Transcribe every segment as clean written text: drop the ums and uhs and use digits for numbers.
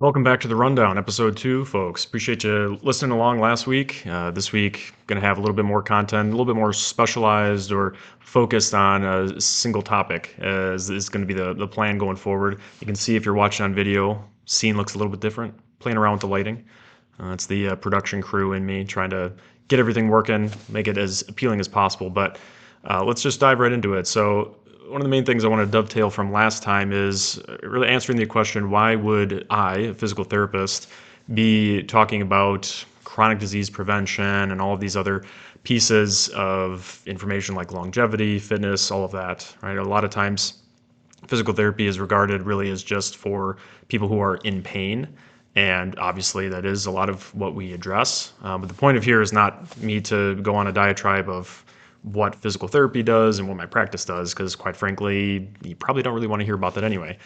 Welcome back to the Rundown, episode 2, folks. Appreciate you listening along last week. This week, going to have a little bit more content, a little bit more specialized or focused on a single topic, as is going to be the plan going forward. You can see if you're watching on video, scene looks a little bit different, playing around with the lighting. It's the production crew and me trying to get everything working, make it as appealing as possible. But let's just dive right into it. So one of the main things I want to dovetail from last time is really answering the question, why would I, a physical therapist, be talking about chronic disease prevention and all of these other pieces of information like longevity, fitness, all of that, right? A lot of times physical therapy is regarded really as just for people who are in pain. And obviously, that is a lot of what we address. But the point of here is not me to go on a diatribe of what physical therapy does and what my practice does, because quite frankly, you probably don't really want to hear about that anyway.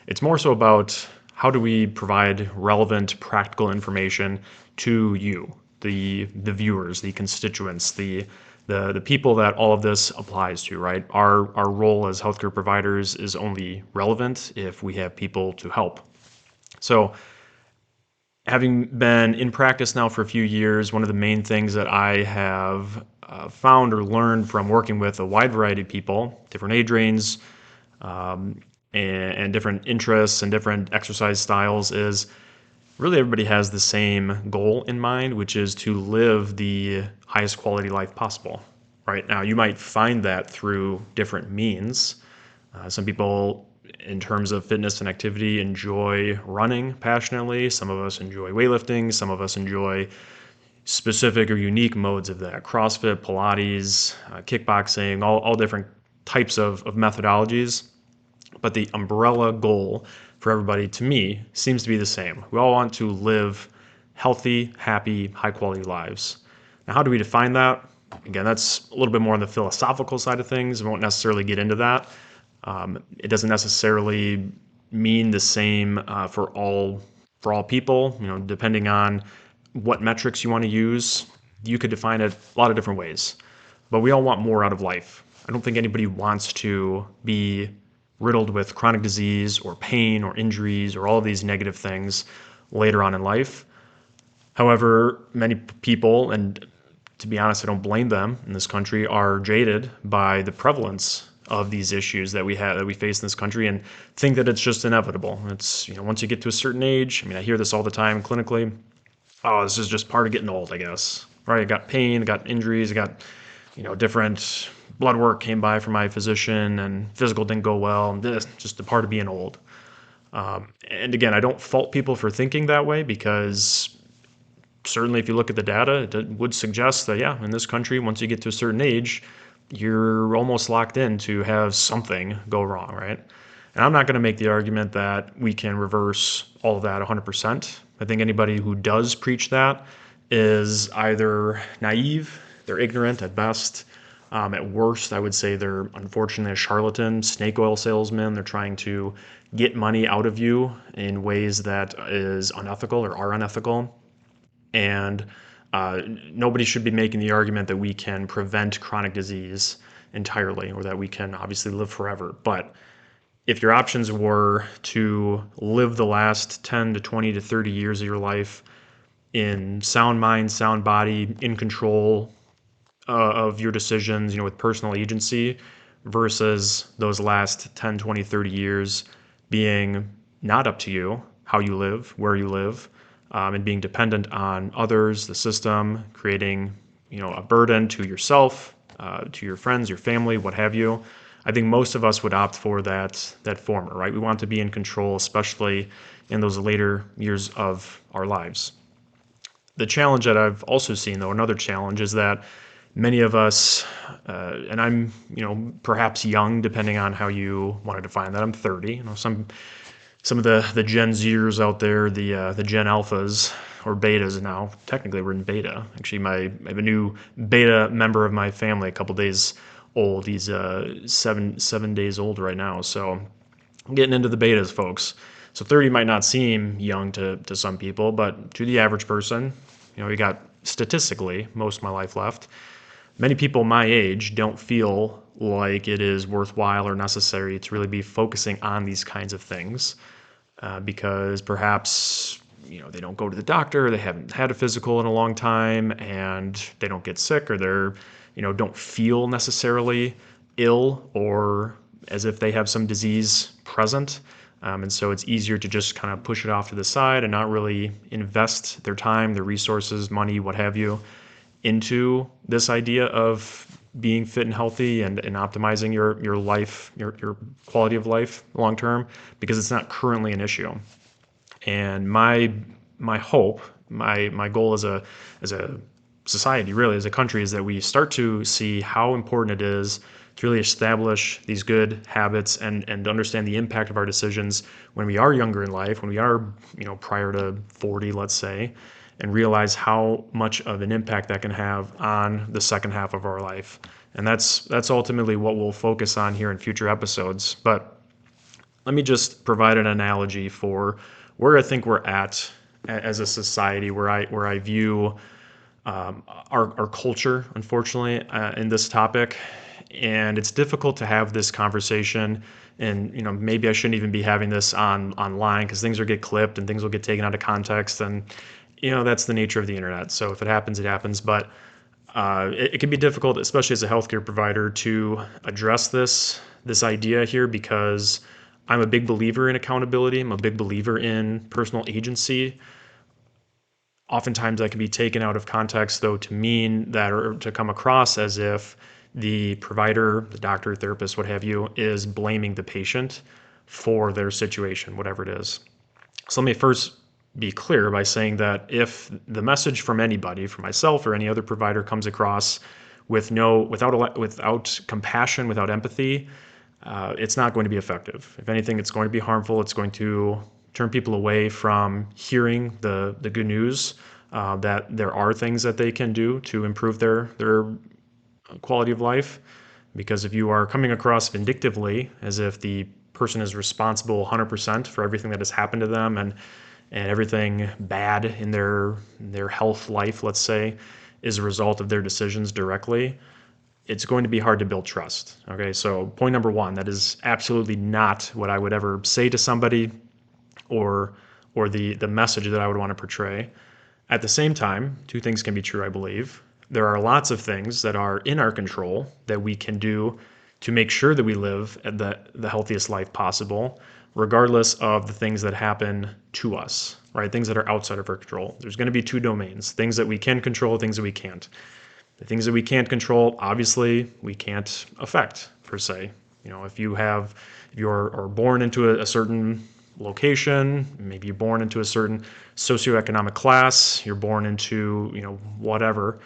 It's more so about how do we provide relevant, practical information to you, the viewers, the constituents, the people that all of this applies to, right? Our role as healthcare providers is only relevant if we have people to help. So having been in practice now for a few years, one of the main things that I have found or learned from working with a wide variety of people, different age ranges, and different interests and different exercise styles, is really everybody has the same goal in mind, which is to live the highest quality life possible. Right now, you might find that through different means. Some people, in terms of fitness and activity, enjoy running passionately. Some of us enjoy weightlifting. Some of us enjoy specific or unique modes of that: CrossFit, Pilates, kickboxing, all different types of methodologies. But the umbrella goal for everybody, to me, seems to be the same. We all want to live healthy, happy, high quality lives. Now, how do we define that? Again, that's a little bit more on the philosophical side of things. I won't necessarily get into that. It doesn't necessarily mean the same for all people. You know, depending on what metrics you want to use, you could define it a lot of different ways. But we all want more out of life. I don't think anybody wants to be riddled with chronic disease or pain or injuries or all of these negative things later on in life. However, many people, and to be honest, I don't blame them in this country, are jaded by the prevalence of these issues that we face in this country, and think that it's just inevitable. It's, once you get to a certain age, I hear this all the time clinically. Oh, this is just part of getting old, I guess. Right? I got pain, I got injuries, I got, different blood work came by from my physician, and physical didn't go well, and this just a part of being old. And again, I don't fault people for thinking that way, because certainly if you look at the data, it would suggest that, yeah, in this country, once you get to a certain age, you're almost locked in to have something go wrong, right? And I'm not going to make the argument that we can reverse all of that 100%. I think anybody who does preach that is either naive, they're ignorant at best. At worst, I would say they're unfortunately a charlatan, snake oil salesman. They're trying to get money out of you in ways that is unethical or are unethical. And nobody should be making the argument that we can prevent chronic disease entirely, or that we can obviously live forever. But if your options were to live the last 10 to 20 to 30 years of your life in sound mind, sound body, in control of your decisions, with personal agency, versus those last 10, 20, 30 years being not up to you, how you live, where you live, and being dependent on others, the system, creating, a burden to yourself, to your friends, your family, what have you. I think most of us would opt for that former, right? We want to be in control, especially in those later years of our lives. The challenge that I've also seen, though, another challenge, is that many of us, and I'm, perhaps young, depending on how you want to define that. I'm 30. Some of the Gen Zers out there, the Gen Alphas or Betas now. Technically, we're in beta. Actually, I have a new beta member of my family, a couple days old. He's 7 days old right now. So I'm getting into the betas, folks. So 30 might not seem young to some people, but to the average person, you got statistically most of my life left. Many people my age don't feel like it is worthwhile or necessary to really be focusing on these kinds of things. because perhaps they don't go to the doctor, they haven't had a physical in a long time, and they don't get sick, or they're don't feel necessarily ill or as if they have some disease present. And so it's easier to just kind of push it off to the side and not really invest their time, their resources, money, what have you, into this idea of being fit and healthy and optimizing your life, your quality of life long term, because it's not currently an issue. And my hope, my goal as a society, really as a country, is that we start to see how important it is to really establish these good habits and understand the impact of our decisions when we are younger in life, when we are prior to 40, let's say, and realize how much of an impact that can have on the second half of our life. And that's ultimately what we'll focus on here in future episodes. But let me just provide an analogy for where I think we're at as a society, where I view our culture, unfortunately, in this topic. And it's difficult to have this conversation, and maybe I shouldn't even be having this online, because things will get clipped and things will get taken out of context, and that's the nature of the internet. So if it happens, it happens. But it can be difficult, especially as a healthcare provider, to address this idea here, because I'm a big believer in accountability. I'm a big believer in personal agency. Oftentimes that can be taken out of context, though, to mean that, or to come across as if the provider, the doctor, therapist, what have you, is blaming the patient for their situation, whatever it is. So let me first be clear by saying that if the message from anybody, from myself or any other provider, comes across without compassion, without empathy, it's not going to be effective. If anything, it's going to be harmful. It's going to turn people away from hearing the good news that there are things that they can do to improve their quality of life. Because if you are coming across vindictively, as if the person is responsible 100% for everything that has happened to them, and everything bad in their health life, let's say, is a result of their decisions directly, it's going to be hard to build trust. Okay, so point number one, that is absolutely not what I would ever say to somebody, or the message that I would want to portray. At the same time, two things can be true, I believe. There are lots of things that are in our control that we can do to make sure that we live at the healthiest life possible, regardless of the things that happen to us, right? Things that are outside of our control. There's going to be two domains: things that we can control, things that we can't. The things that we can't control, obviously, we can't affect, per se. If you're born into a certain location, maybe you're born into a certain socioeconomic class, you're born into whatever,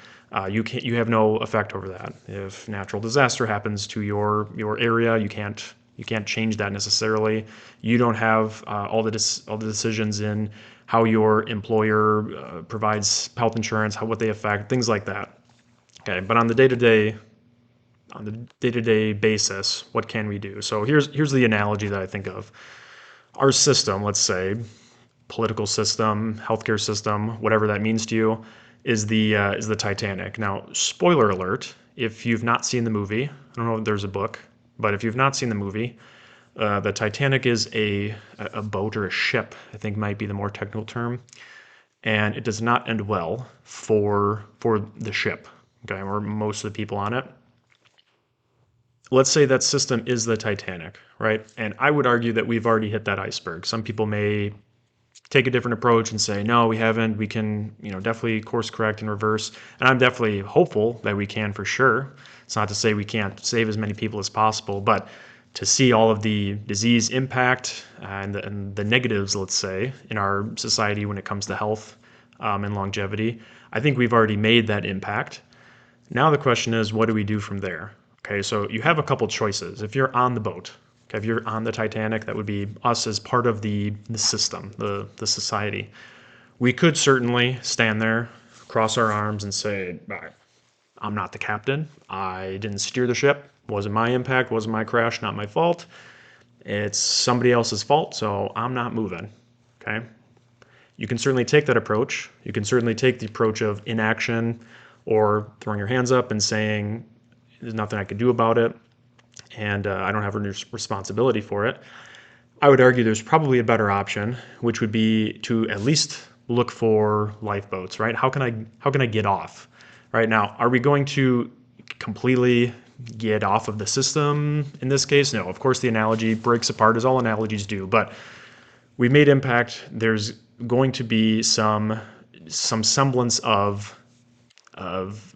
you have no effect over that. If natural disaster happens to your area, you can't change that necessarily. You don't have all the decisions in how your employer provides health insurance, what they affect, things like that. Okay, but on the day-to-day basis, what can we do? So here's the analogy that I think of. Our system, let's say, political system, healthcare system, whatever that means to you, is the Titanic. Now, spoiler alert, if you've not seen the movie, I don't know if there's a book, but if you've not seen the movie, the Titanic is a boat, or a ship, I think might be the more technical term, and it does not end well for the ship, okay, or most of the people on it. Let's say that system is the Titanic, right? And I would argue that we've already hit that iceberg. Some people may take a different approach and say, no, we haven't. We can, definitely course correct and reverse. And I'm definitely hopeful that we can, for sure. It's not to say we can't save as many people as possible, but to see all of the disease impact and the negatives, let's say, in our society when it comes to health and longevity, I think we've already made that impact. Now the question is, what do we do from there? Okay, so you have a couple choices. If you're on the boat, okay, if you're on the Titanic, that would be us as part of the system, the society. We could certainly stand there, cross our arms, and say, all right, I'm not the captain. I didn't steer the ship. Wasn't my impact, wasn't my crash, not my fault. It's somebody else's fault, so I'm not moving, okay? You can certainly take that approach. You can certainly take the approach of inaction, or throwing your hands up and saying, there's nothing I can do about it, and I don't have any responsibility for it. I would argue there's probably a better option, which would be to at least look for lifeboats, right? How can I get off? Right now, are we going to completely get off of the system in this case? No, of course the analogy breaks apart as all analogies do, but we made impact. There's going to be some semblance of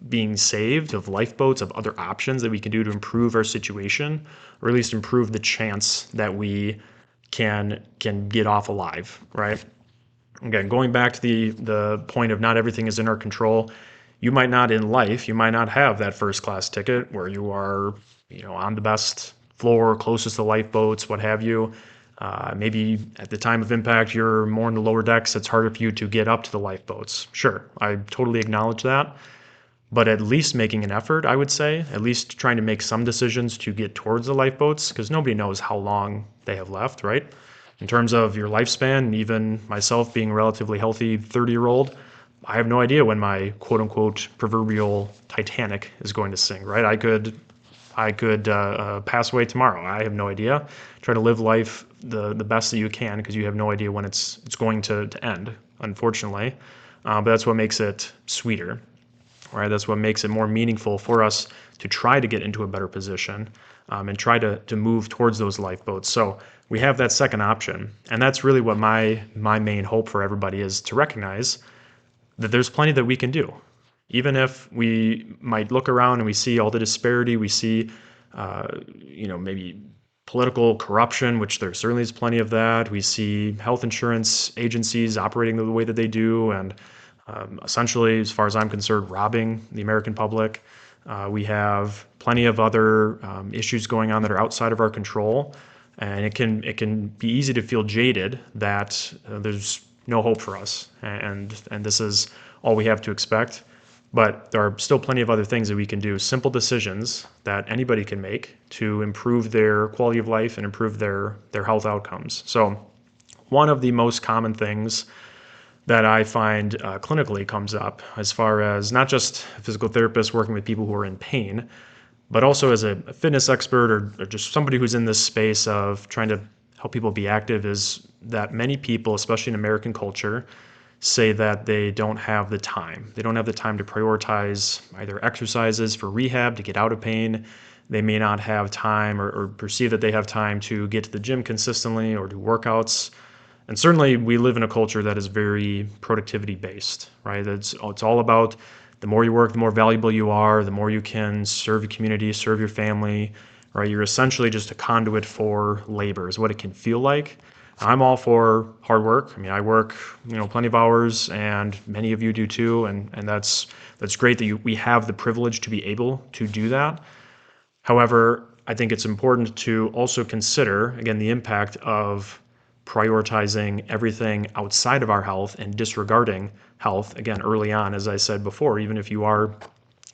being saved, of lifeboats, of other options that we can do to improve our situation, or at least improve the chance that we can get off alive, right? Again, going back to the point of not everything is in our control. You might not in life, you might not have that first class ticket where you are, on the best floor, closest to lifeboats, what have you. Maybe at the time of impact, you're more in the lower decks. It's harder for you to get up to the lifeboats. Sure, I totally acknowledge that. But at least making an effort, I would say, at least trying to make some decisions to get towards the lifeboats, because nobody knows how long they have left, right? In terms of your lifespan, and even myself being a relatively healthy 30-year-old, I have no idea when my quote unquote proverbial Titanic is going to sink, right? I could pass away tomorrow. I have no idea. Try to live life the best that you can because you have no idea when it's going to end, unfortunately. But that's what makes it sweeter, right? That's what makes it more meaningful for us to try to get into a better position and try to move towards those lifeboats. So we have that second option. And that's really what my main hope for everybody is to recognize that there's plenty that we can do. Even if we might look around and we see all the disparity, we see, maybe political corruption, which there certainly is plenty of that. We see health insurance agencies operating the way that they do, and essentially, as far as I'm concerned, robbing the American public. We have plenty of other issues going on that are outside of our control, and it can be easy to feel jaded that there's no hope for us, and this is all we have to expect. But there are still plenty of other things that we can do, simple decisions that anybody can make to improve their quality of life and improve their health outcomes. One of the most common things that I find clinically comes up as far as not just a physical therapist working with people who are in pain, but also as a fitness expert or just somebody who's in this space of trying to help people be active, is that many people, especially in American culture, say that they don't have the time. They don't have the time to prioritize either exercises for rehab to get out of pain. They may not have time or perceive that they have time to get to the gym consistently or do workouts. And certainly we live in a culture that is very productivity based, right? It's all about the more you work, the more valuable you are, the more you can serve your community, serve your family, right? You're essentially just a conduit for labor is what it can feel like. I'm all for hard work. I mean, I work, plenty of hours, and many of you do too, and that's great that we have the privilege to be able to do that. However, I think it's important to also consider, again, the impact of prioritizing everything outside of our health and disregarding health, again, early on, as I said before, even if you are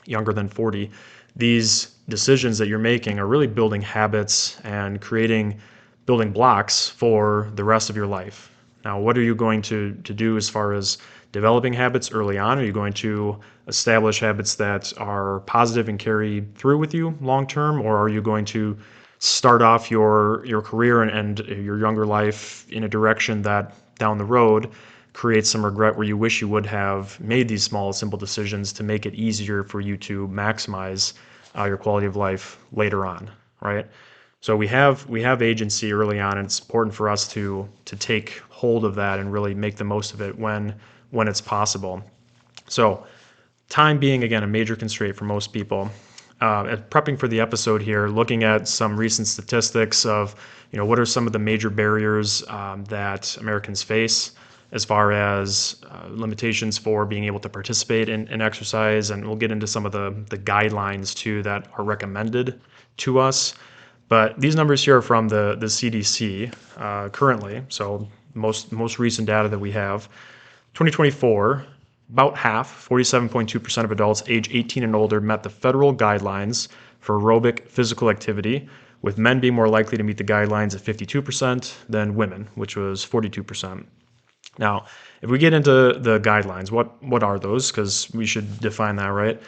younger than 40, these decisions that you're making are really building habits and creating building blocks for the rest of your life. Now, what are you going to do as far as developing habits early on? Are you going to establish habits that are positive and carry through with you long term, or are you going to start off your career and your younger life in a direction that down the road creates some regret where you wish you would have made these small, simple decisions to make it easier for you to maximize your quality of life later on, right? So we have agency early on, and it's important for us to take hold of that and really make the most of it when it's possible. So time being, again, a major constraint for most people. Prepping for the episode here, looking at some recent statistics of, what are some of the major barriers that Americans face as far as limitations for being able to participate in exercise, and we'll get into some of the guidelines too that are recommended to us. But these numbers here are from the CDC currently, so most recent data that we have. 2024, about half, 47.2% of adults age 18 and older met the federal guidelines for aerobic physical activity, with men being more likely to meet the guidelines at 52% than women, which was 42%. Now, if we get into the guidelines, what are those? Because we should define that, right?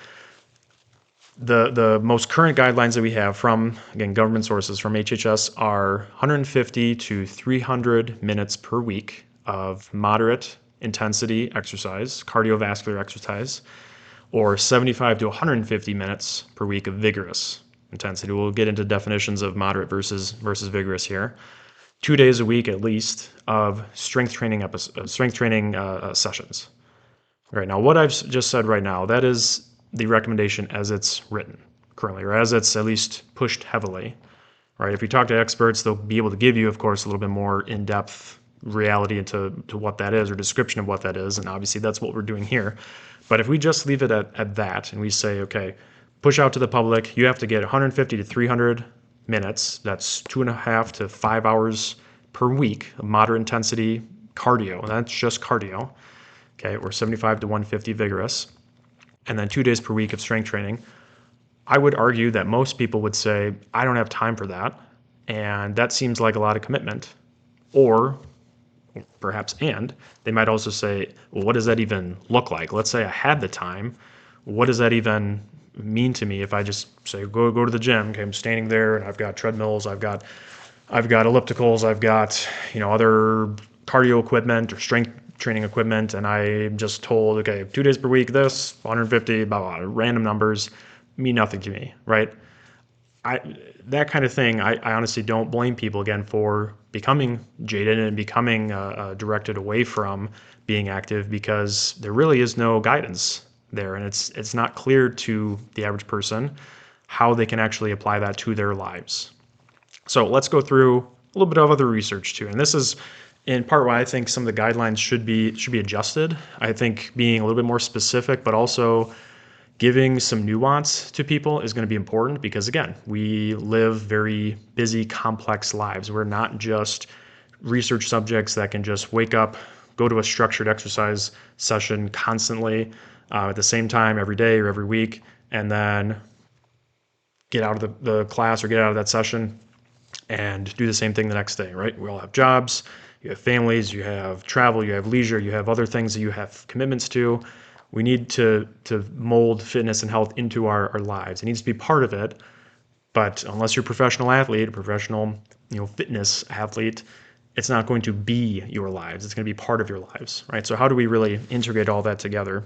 The most current guidelines that we have from, again, government sources from HHS are 150 to 300 minutes per week of moderate intensity exercise, cardiovascular exercise, or 75 to 150 minutes per week of vigorous intensity. We'll get into definitions of moderate versus vigorous here. 2 days a week at least of strength training sessions. All right, now what I've just said right now, that is the recommendation as it's written currently, or as it's at least pushed heavily. Right? If you talk to experts, they'll be able to give you, of course, a little bit more in-depth reality into what that is or description of what that is, and obviously that's what we're doing here. But if we just leave it at that and we say, okay, push out to the public, you have to get 150 to 300 minutes, that's 2.5 to 5 hours per week of moderate intensity cardio, and that's just cardio, okay, or 75 to 150 vigorous, and then 2 days per week of strength training. I would argue that most people would say, I don't have time for that, and that seems like a lot of commitment. Or perhaps, and they might also say, well, what does that even look like? Let's say I had the time. What does that even mean to me if I just say, go to the gym? Okay, I'm standing there and I've got treadmills, I've got ellipticals, I've got, other cardio equipment or strength training equipment, and I'm just told, okay, 2 days per week, this, 150, blah, blah, random numbers mean nothing to me, right? That kind of thing, I honestly don't blame people, again, for becoming jaded and becoming directed away from being active, because there really is no guidance there, and it's not clear to the average person how they can actually apply that to their lives. So let's go through a little bit of other research too, and this is in part why I think some of the guidelines should be adjusted. I think being a little bit more specific, but also giving some nuance to people is going to be important, because again, we live very busy, complex lives. We're not just research subjects that can just wake up, go to a structured exercise session constantly at the same time every day or every week, and then get out of the class or get out of that session and do the same thing the next day, right? We all have jobs, you have families, you have travel, you have leisure, you have other things that you have commitments to. We need to mold fitness and health into our lives. It needs to be part of it, but unless you're a professional athlete, a professional fitness athlete, it's not going to be your lives. It's going to be part of your lives, right? So how do we really integrate all that together?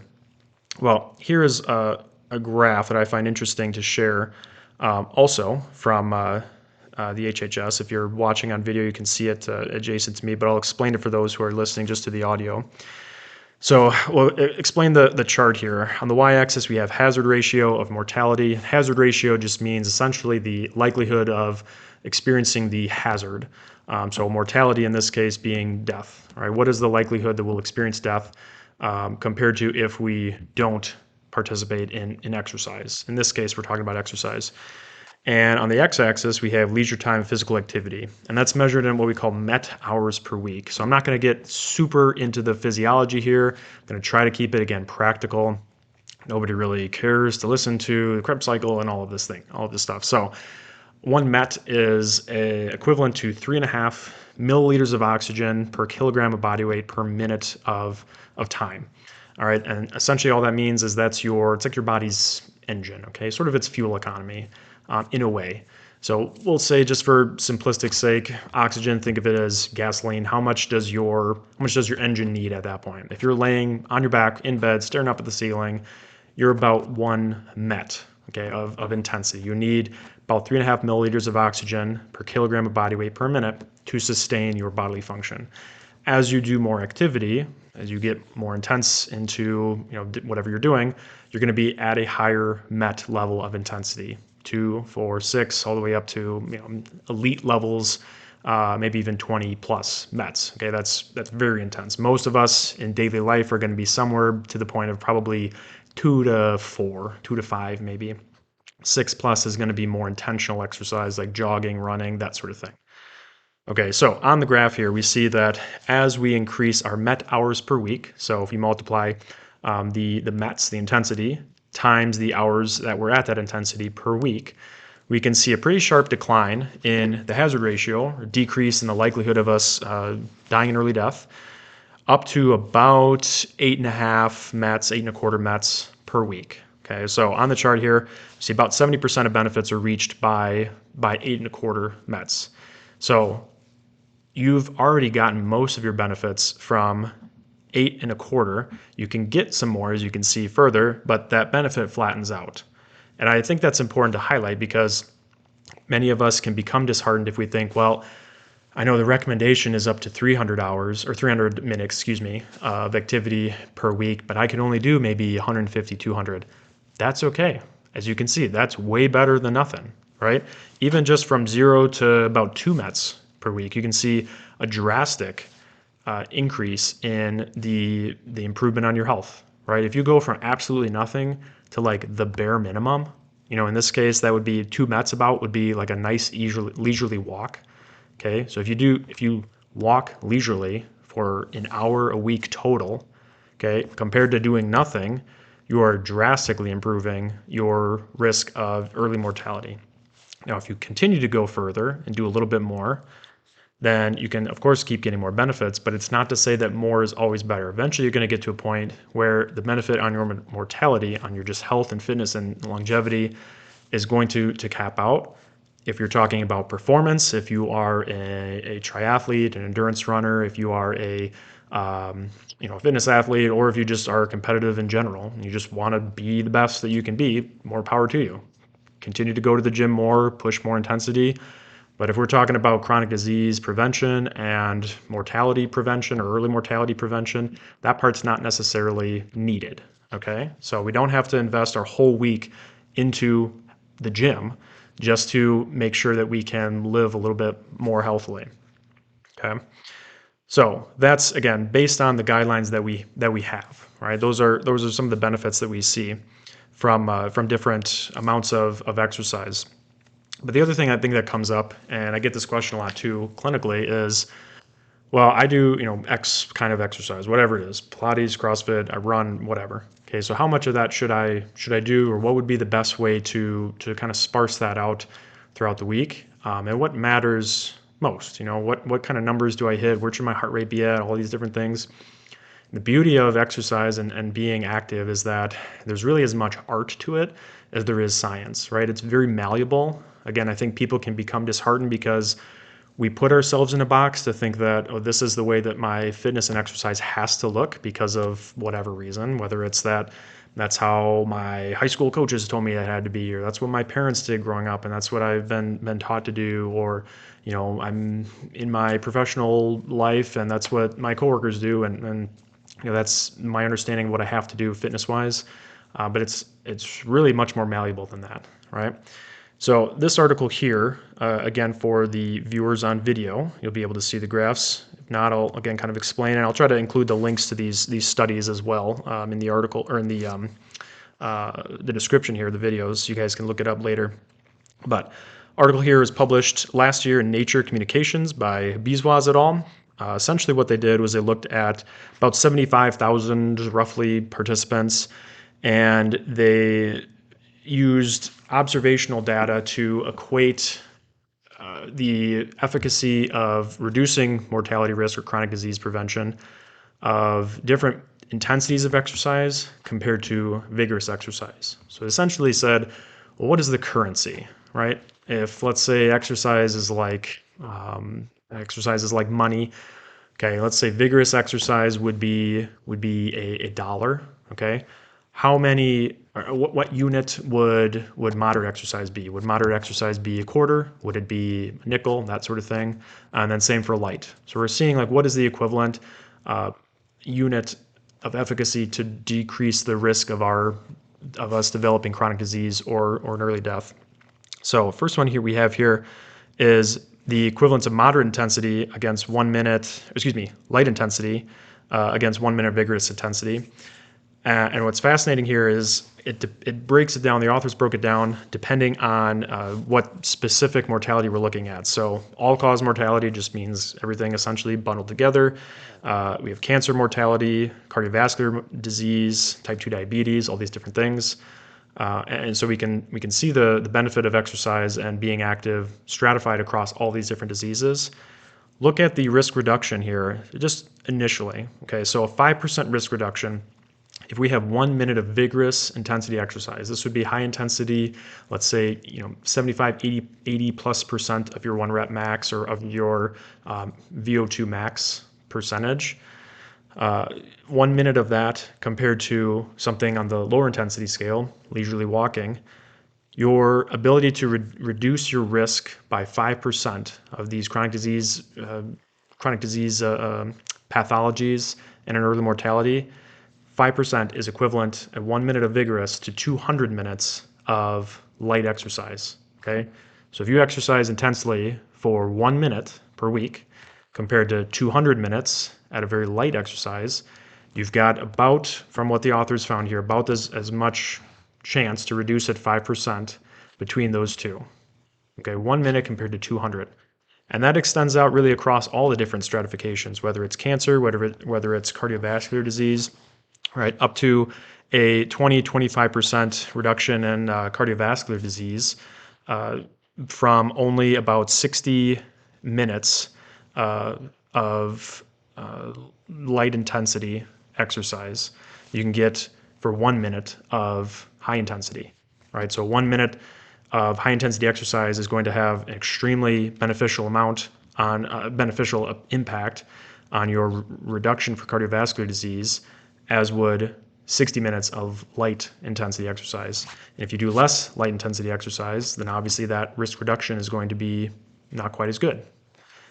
Well, here is a graph that I find interesting to share, also from the HHS. If you're watching on video, you can see it adjacent to me, but I'll explain it for those who are listening just to the audio. So we'll explain the chart here. On the y-axis, we have hazard ratio of mortality. Hazard ratio just means essentially the likelihood of experiencing the hazard. So mortality in this case being death. All right, what is the likelihood that we'll experience death compared to if we don't participate in exercise? In this case, we're talking about exercise. And on the x-axis, we have leisure time physical activity, and that's measured in what we call MET hours per week. So I'm not going to get super into the physiology here. I'm going to try to keep it, again, practical. Nobody really cares to listen to the Krebs cycle and all of this stuff. So 1 MET is equivalent to 3.5 milliliters of oxygen per kilogram of body weight per minute of time. All right, and essentially all that means is it's like your body's engine, okay? Sort of its fuel economy. In a way. So we'll say, just for simplistic sake, oxygen, think of it as gasoline. How much does your engine need at that point? If you're laying on your back in bed, staring up at the ceiling, you're about 1 MET, okay, of intensity. You need about 3.5 milliliters of oxygen per kilogram of body weight per minute to sustain your bodily function. As you do more activity, as you get more intense into whatever you're doing, you're going to be at a higher MET level of intensity. 2, 4, 6, all the way up to elite levels, maybe even 20 plus METs. Okay, that's very intense. Most of us in daily life are going to be somewhere to the point of probably 2 to 4, 2 to 5 maybe. 6 plus is going to be more intentional exercise like jogging, running, that sort of thing. Okay, so on the graph here, we see that as we increase our MET hours per week, so if you multiply the METs, the intensity, times the hours that we're at that intensity per week, we can see a pretty sharp decline in the hazard ratio, or decrease in the likelihood of us dying in early death, up to about 8.5 METs, 8.25 METs per week. Okay, so on the chart here, you see about 70% of benefits are reached by 8.25 METs. So you've already gotten most of your benefits from 8.25. You can get some more, as you can see further, but that benefit flattens out. And I think that's important to highlight because many of us can become disheartened if we think, well, I know the recommendation is up to 300 hours or 300 minutes, excuse me, of activity per week, but I can only do maybe 150, 200. That's okay. As you can see, that's way better than nothing, right? Even just from 0 to about 2 METs per week, you can see a drastic increase in the improvement on your health, right? If you go from absolutely nothing to like the bare minimum, in this case, that would be 2 METs about would be like a nice leisurely walk. Okay, so if you walk leisurely for an hour a week total, okay, compared to doing nothing, you are drastically improving your risk of early mortality. Now, if you continue to go further and do a little bit more, then you can, of course, keep getting more benefits, but it's not to say that more is always better. Eventually, you're going to get to a point where the benefit on your mortality, on your just health and fitness and longevity is going to cap out. If you're talking about performance, if you are a triathlete, an endurance runner, if you are a fitness athlete, or if you just are competitive in general, and you just want to be the best that you can be, more power to you. Continue to go to the gym more, push more intensity. But if we're talking about chronic disease prevention and mortality prevention or early mortality prevention, that part's not necessarily needed. Okay, so we don't have to invest our whole week into the gym just to make sure that we can live a little bit more healthily. Okay, so that's again based on the guidelines that we have. Right, those are some of the benefits that we see from different amounts of exercise. But the other thing I think that comes up, and I get this question a lot too clinically, is, well, I do, X kind of exercise, whatever it is, Pilates, CrossFit, I run, whatever. Okay, so how much of that should I do, or what would be the best way to kind of sparse that out throughout the week? And what matters most? What kind of numbers do I hit? Where should my heart rate be at? All these different things. The beauty of exercise and being active is that there's really as much art to it as there is science, right? It's very malleable. Again, I think people can become disheartened because we put ourselves in a box to think that, oh, this is the way that my fitness and exercise has to look because of whatever reason, whether it's that's how my high school coaches told me it had to be, or that's what my parents did growing up, and that's what I've been taught to do, or I'm in my professional life and that's what my coworkers do, and that's my understanding of what I have to do fitness-wise. But it's really much more malleable than that, right? So this article here, again, for the viewers on video, you'll be able to see the graphs. If not, I'll again kind of explain, and I'll try to include the links to these studies as well in the article or in the description here, the videos. You guys can look it up later. But article here is published last year in Nature Communications by Biswas et al. Essentially what they did was they looked at about 75,000 roughly participants, and they used observational data to equate the efficacy of reducing mortality risk or chronic disease prevention of different intensities of exercise compared to vigorous exercise. So it essentially said, well, what is the currency, right? If let's say exercise is like money, okay, let's say vigorous exercise would be a dollar, okay? How many, what unit would moderate exercise be? Would moderate exercise be a quarter? Would it be a nickel? That sort of thing. And then same for light. So we're seeing like what is the equivalent unit of efficacy to decrease the risk of us developing chronic disease or an early death. So first one here we have here is the equivalence of moderate intensity against 1 minute, light intensity against 1 minute vigorous intensity. And what's fascinating here is it breaks it down. The authors broke it down depending on what specific mortality we're looking at. So all-cause mortality just means everything essentially bundled together. We have cancer mortality, cardiovascular disease, type 2 diabetes, all these different things. And so we can see the benefit of exercise and being active stratified across all these different diseases. Look at the risk reduction here, just initially. Okay, so a 5% risk reduction if we have 1 minute of vigorous intensity exercise, this would be high intensity, let's say, 75, 80 plus percent of your 1 rep max or of your VO2 max percentage. 1 minute of that compared to something on the lower intensity scale, leisurely walking, your ability to reduce your risk by 5% of these chronic disease pathologies and an early mortality, 5% is equivalent at 1 minute of vigorous to 200 minutes of light exercise. Okay, so if you exercise intensely for 1 minute per week compared to 200 minutes at a very light exercise, you've got about, from what the authors found here, about as much chance to reduce it 5% between those two. Okay, 1 minute compared to 200. And that extends out really across all the different stratifications, whether it's cancer, whether it's cardiovascular disease, right, up to a 20-25% reduction in cardiovascular disease from only about 60 minutes of light intensity exercise you can get for 1 minute of high intensity, right? So 1 minute of high intensity exercise is going to have an extremely beneficial impact on your reduction for cardiovascular disease, as would 60 minutes of light intensity exercise. And if you do less light intensity exercise, then obviously that risk reduction is going to be not quite as good.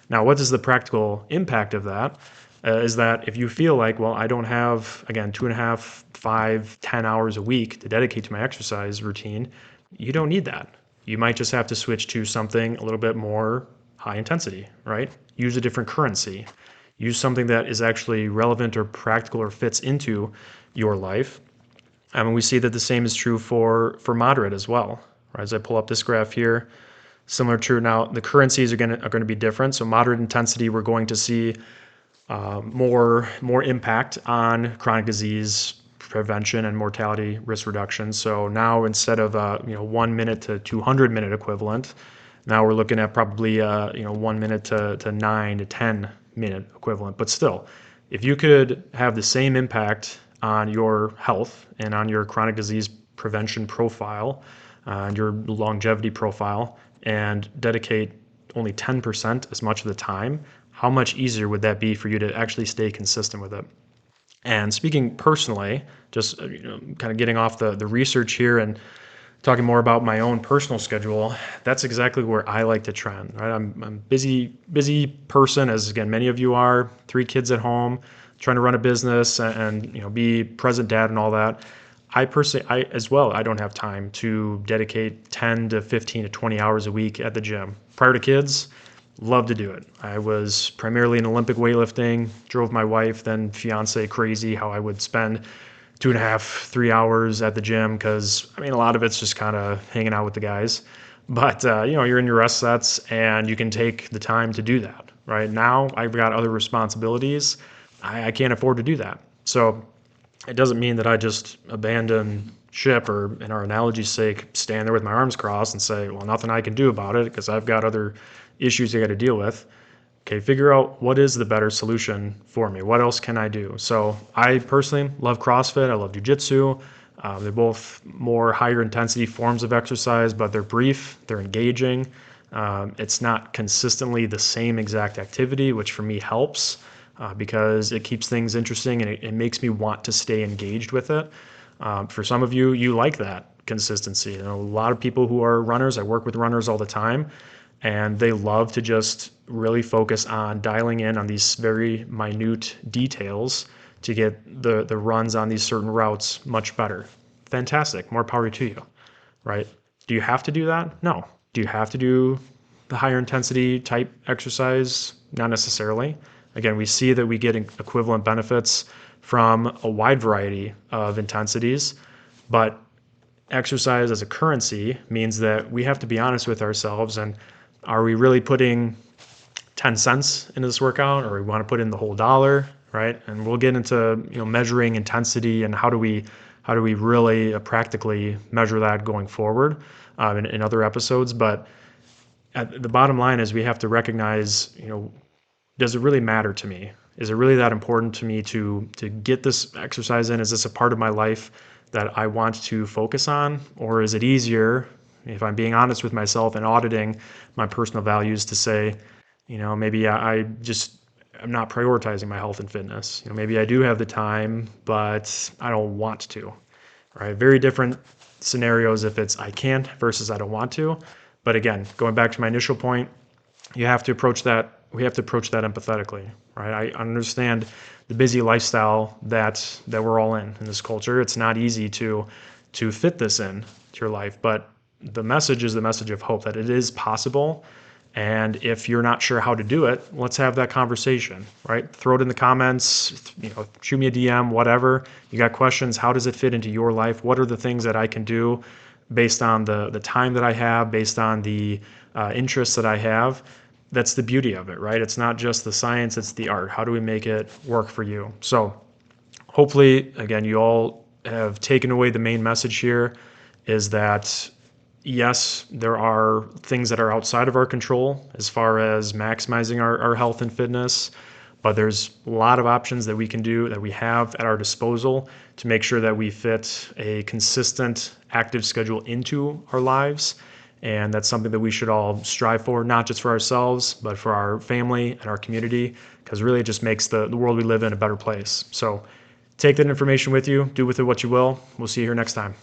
Now, what is the practical impact of that? Is that if you feel like, well, I don't have, again, 2.5, 5, 10 hours a week to dedicate to my exercise routine, you don't need that. You might just have to switch to something a little bit more high intensity, right? Use a different currency. Use something that is actually relevant or practical or fits into your life. And we see that the same is true for moderate as well. Right? As I pull up this graph here, similar to now, the currencies are going to be different. So moderate intensity, we're going to see more impact on chronic disease prevention and mortality risk reduction. So now instead of 1 minute to 200 minute equivalent, now we're looking at probably 1 minute to 9 to 10 minute equivalent. But still, if you could have the same impact on your health and on your chronic disease prevention profile and your longevity profile and dedicate only 10% as much of the time, how much easier would that be for you to actually stay consistent with it? And speaking personally, just kind of getting off the research here and talking more about my own personal schedule, that's exactly where I like to trend. Right? I'm a busy person, as again many of you are. 3 kids at home, trying to run a business and be present dad and all that. I don't have time to dedicate 10 to 15 to 20 hours a week at the gym. Prior to kids, love to do it. I was primarily in Olympic weightlifting, drove my wife, then fiance crazy how I would spend 2.5, 3 hours at the gym because, a lot of it's just kind of hanging out with the guys. But, you're in your rest sets and you can take the time to do that. Right now, I've got other responsibilities. I can't afford to do that. So it doesn't mean that I just abandon ship or, in our analogy's sake, stand there with my arms crossed and say, well, nothing I can do about it because I've got other issues I got to deal with. Okay, figure out what is the better solution for me. What else can I do? So I personally love CrossFit. I love jiu-jitsu. They're both more higher intensity forms of exercise, but they're brief, they're engaging. It's not consistently the same exact activity, which for me helps because it keeps things interesting and it makes me want to stay engaged with it. For some of you, you like that consistency. A lot of people who are runners, I work with runners all the time, and they love to just really focus on dialing in on these very minute details to get the runs on these certain routes much better. Fantastic. More power to you, right? Do you have to do that? No. Do you have to do the higher intensity type exercise? Not necessarily. Again, we see that we get equivalent benefits from a wide variety of intensities, but exercise as a currency means that we have to be honest with ourselves and are we really putting 10 cents into this workout, or we want to put in the whole dollar, right? And we'll get into measuring intensity and how do we really practically measure that going forward in other episodes. But the bottom line is we have to recognize does it really matter to me? Is it really that important to me to get this exercise in? Is this a part of my life that I want to focus on? Or is it easier, if I'm being honest with myself and auditing my personal values, to say, maybe I'm not prioritizing my health and fitness. Maybe I do have the time, but I don't want to, right? Very different scenarios if it's I can't versus I don't want to. But again, going back to my initial point, you have to approach that we have to approach that empathetically, right? I understand the busy lifestyle that we're all in this culture. It's not easy to fit this in to your life, but the message is the message of hope that it is possible. And if you're not sure how to do it, let's have that conversation, right? Throw it in the comments, shoot me a DM, whatever. You got questions, how does it fit into your life? What are the things that I can do based on the time that I have, based on the interests that I have? That's the beauty of it, right? It's not just the science, it's the art. How do we make it work for you? So hopefully, again, you all have taken away the main message here is that yes, there are things that are outside of our control as far as maximizing our health and fitness, but there's a lot of options that we can do, that we have at our disposal to make sure that we fit a consistent active schedule into our lives. And that's something that we should all strive for, not just for ourselves, but for our family and our community, because really it just makes the world we live in a better place. So take that information with you, do with it what you will. We'll see you here next time.